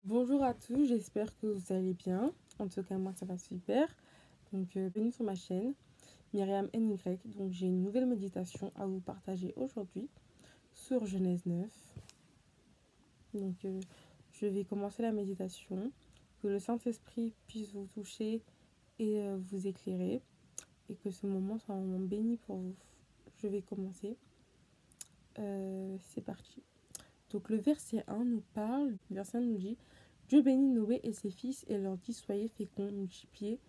Bonjour à tous, j'espère que vous allez bien. En tout cas, moi ça va super. Donc, bienvenue sur ma chaîne, Myriam NY. Donc, j'ai une nouvelle méditation à vous partager aujourd'hui sur Genèse 9. Donc, je vais commencer la méditation. Que le Saint-Esprit puisse vous toucher et vous éclairer. Et que ce moment soit un moment béni pour vous. Je vais commencer. C'est parti. Donc, le verset 1 nous parle, le verset 1 nous dit: Dieu bénit Noé et ses fils et leur dit: Soyez féconds, multipliez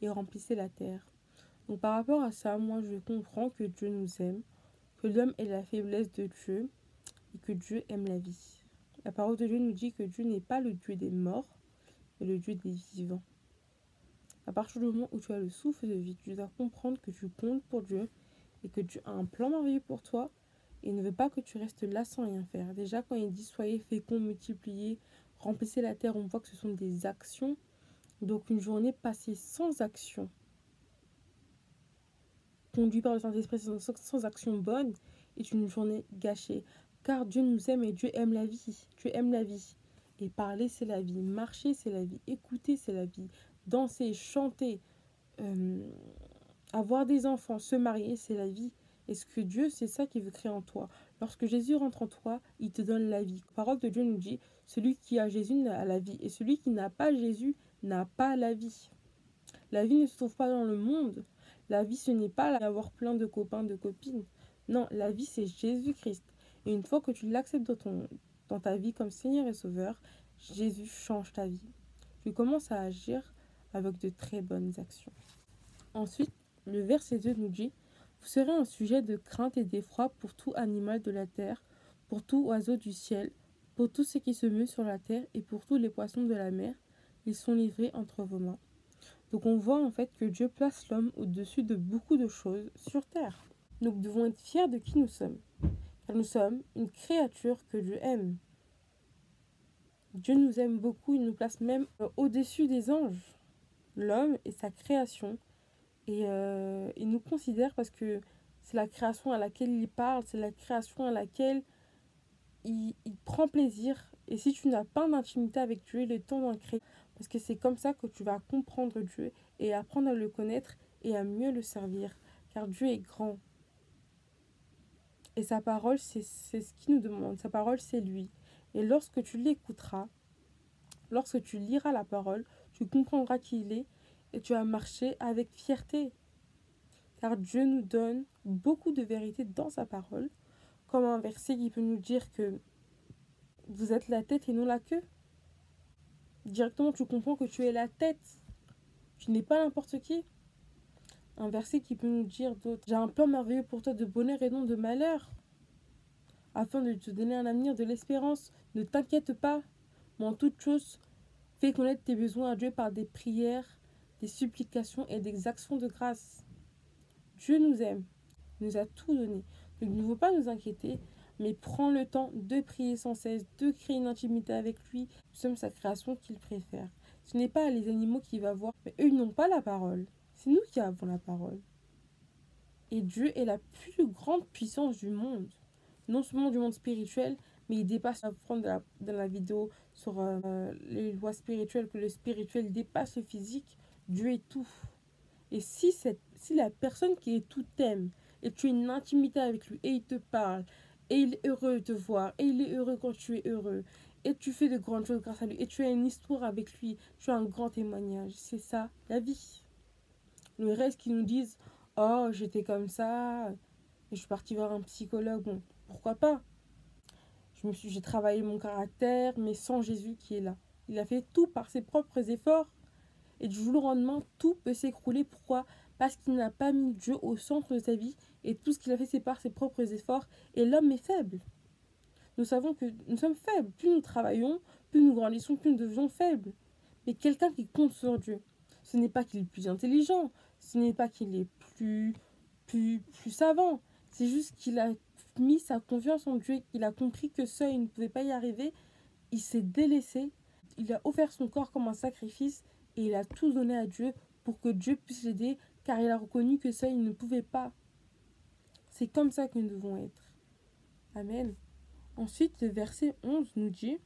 et remplissez la terre. Donc par rapport à ça, moi je comprends que Dieu nous aime, que l'homme est la faiblesse de Dieu et que Dieu aime la vie. La parole de Dieu nous dit que Dieu n'est pas le Dieu des morts, mais le Dieu des vivants. À partir du moment où tu as le souffle de vie, tu dois comprendre que tu comptes pour Dieu et que Dieu a un plan merveilleux pour toi et ne veut pas que tu restes là sans rien faire. Déjà quand il dit soyez féconds, multipliez, remplissez la terre, on voit que ce sont des actions. Donc une journée passée sans action, conduite par le Saint-Esprit sans action bonne, est une journée gâchée. Car Dieu nous aime et Dieu aime la vie. Dieu aime la vie. Et parler, c'est la vie. Marcher, c'est la vie. Écouter, c'est la vie. Danser, chanter, euh, avoir des enfants, se marier, c'est la vie. Et ce que Dieu, c'est ça qu'il veut créer en toi. Lorsque Jésus rentre en toi, il te donne la vie. La parole de Dieu nous dit, celui qui a Jésus a la vie. Et celui qui n'a pas Jésus n'a pas la vie. La vie ne se trouve pas dans le monde. La vie, ce n'est pas avoir plein de copains, de copines. Non, la vie, c'est Jésus-Christ. Et une fois que tu l'acceptes dans ta vie comme Seigneur et Sauveur, Jésus change ta vie. Tu commences à agir avec de très bonnes actions. Ensuite, le verset 2 nous dit: Vous serez un sujet de crainte et d'effroi pour tout animal de la terre, pour tout oiseau du ciel, pour tout ce qui se meut sur la terre et pour tous les poissons de la mer. Ils sont livrés entre vos mains. Donc on voit en fait que Dieu place l'homme au-dessus de beaucoup de choses sur terre. Nous devons être fiers de qui nous sommes, car nous sommes une créature que Dieu aime. Dieu nous aime beaucoup, il nous place même au-dessus des anges. L'homme est sa création et il nous considère parce que c'est la création à laquelle il parle, c'est la création à laquelle il prend plaisir. Et si tu n'as pas d'intimité avec Dieu, il est temps d'en créer. Parce que c'est comme ça que tu vas comprendre Dieu et apprendre à le connaître et à mieux le servir. Car Dieu est grand. Et sa parole, c'est ce qu'il nous demande. Sa parole, c'est lui. Et lorsque tu l'écouteras, lorsque tu liras la parole, tu comprendras qui il est et tu vas marcher avec fierté. Car Dieu nous donne beaucoup de vérité dans sa parole. Comme un verset qui peut nous dire que vous êtes la tête et non la queue. Directement, tu comprends que tu es la tête. Tu n'es pas n'importe qui. Un verset qui peut nous dire d'autres: J'ai un plan merveilleux pour toi de bonheur et non de malheur, afin de te donner un avenir, de l'espérance. Ne t'inquiète pas, mais en toute chose, fais connaître tes besoins à Dieu par des prières, des supplications et des actions de grâce. Dieu nous aime, il nous a tout donné. Donc il ne faut pas nous inquiéter, mais prends le temps de prier sans cesse, de créer une intimité avec lui. Nous sommes sa création qu'il préfère. Ce n'est pas les animaux qui va voir, mais eux, ils n'ont pas la parole. C'est nous qui avons la parole. Et Dieu est la plus grande puissance du monde. Non seulement du monde spirituel, mais il dépasse, on va prendre dans la vidéo sur les lois spirituelles, que le spirituel dépasse le physique. Dieu est tout. Et si la personne qui est tout t'aime, et tu as une intimité avec lui, et il te parle, et il est heureux de te voir, et il est heureux quand tu es heureux, et tu fais de grandes choses grâce à lui, et tu as une histoire avec lui, tu as un grand témoignage, c'est ça, la vie. Le reste qui nous disent: Oh, j'étais comme ça, et je suis partie voir un psychologue, bon, pourquoi pas. J'ai travaillé mon caractère, mais sans Jésus qui est là. Il a fait tout par ses propres efforts. Et du jour au lendemain, tout peut s'écrouler. Pourquoi? Parce qu'il n'a pas mis Dieu au centre de sa vie. Et tout ce qu'il a fait, c'est par ses propres efforts. Et l'homme est faible. Nous savons que nous sommes faibles. Plus nous travaillons, plus nous grandissons, plus nous devenons faibles. Mais quelqu'un qui compte sur Dieu, ce n'est pas qu'il est plus intelligent. Ce n'est pas qu'il est plus savant. C'est juste qu'il a mis sa confiance en Dieu. Il a compris que seul, il ne pouvait pas y arriver. Il s'est délaissé. Il a offert son corps comme un sacrifice. Et il a tout donné à Dieu pour que Dieu puisse l'aider, car il a reconnu que seul il ne pouvait pas. C'est comme ça que nous devons être. Amen. Ensuite, le verset 11 nous dit: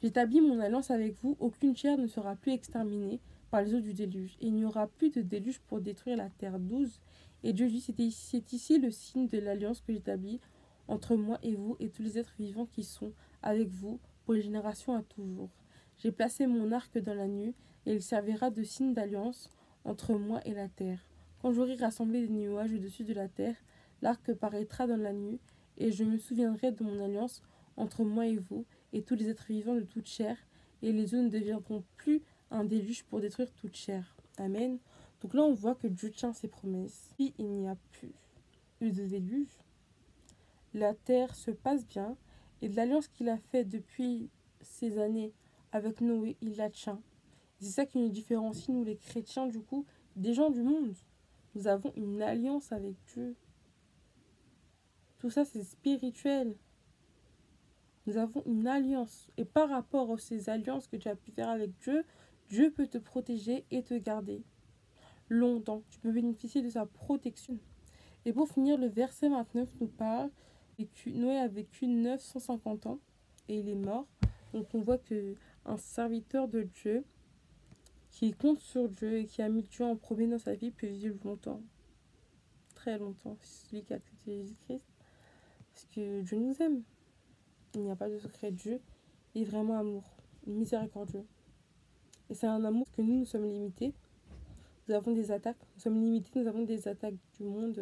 J'établis mon alliance avec vous, aucune chair ne sera plus exterminée par les eaux du déluge. Et il n'y aura plus de déluge pour détruire la terre. 12. Et Dieu dit, c'est ici le signe de l'alliance que j'établis entre moi et vous et tous les êtres vivants qui sont avec vous pour les générations à toujours. J'ai placé mon arc dans la nuit et il servira de signe d'alliance entre moi et la terre. Quand j'aurai rassemblé des nuages au-dessus de la terre, l'arc paraîtra dans la nuit et je me souviendrai de mon alliance entre moi et vous et tous les êtres vivants de toute chair, et les eaux ne deviendront plus un déluge pour détruire toute chair. Amen. Donc là, on voit que Dieu tient ses promesses. Puis il n'y a plus eu de déluge. La terre se passe bien, et de l'alliance qu'il a faite depuis ces années avec Noé, il la tient. C'est ça qui nous différencie, nous les chrétiens, du coup, des gens du monde. Nous avons une alliance avec Dieu. Tout ça, c'est spirituel. Nous avons une alliance. Et par rapport à ces alliances que tu as pu faire avec Dieu, Dieu peut te protéger et te garder longtemps. Tu peux bénéficier de sa protection. Et pour finir, le verset 29 nous parle que Noé a vécu 950 ans et il est mort. Donc on voit que un serviteur de Dieu qui compte sur Dieu et qui a mis Dieu en premier dans sa vie peut vivre longtemps. Très longtemps. C'est celui qui a accepté Jésus-Christ. Parce que Dieu nous aime. Il n'y a pas de secret. Dieu est vraiment amour, miséricordieux. Et c'est un amour que nous sommes limités. Nous avons des attaques. Nous sommes limités. Nous avons des attaques du monde,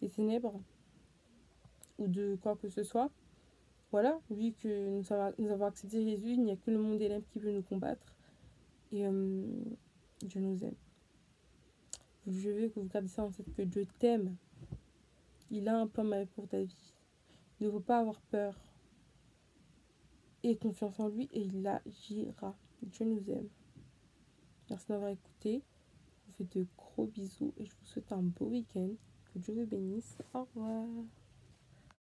des ténèbres ou de quoi que ce soit. Voilà, vu que nous avons accepté Jésus, il n'y a que le monde des ténèbres qui peut nous combattre. Et Dieu nous aime. Je veux que vous gardiez ça en tête, que Dieu t'aime. Il a un plan merveilleux pour ta vie. Il ne faut pas avoir peur. Et confiance en lui et il agira. Dieu nous aime. Merci d'avoir écouté. Je vous fais de gros bisous et je vous souhaite un beau week-end. Que Dieu vous bénisse. Au revoir.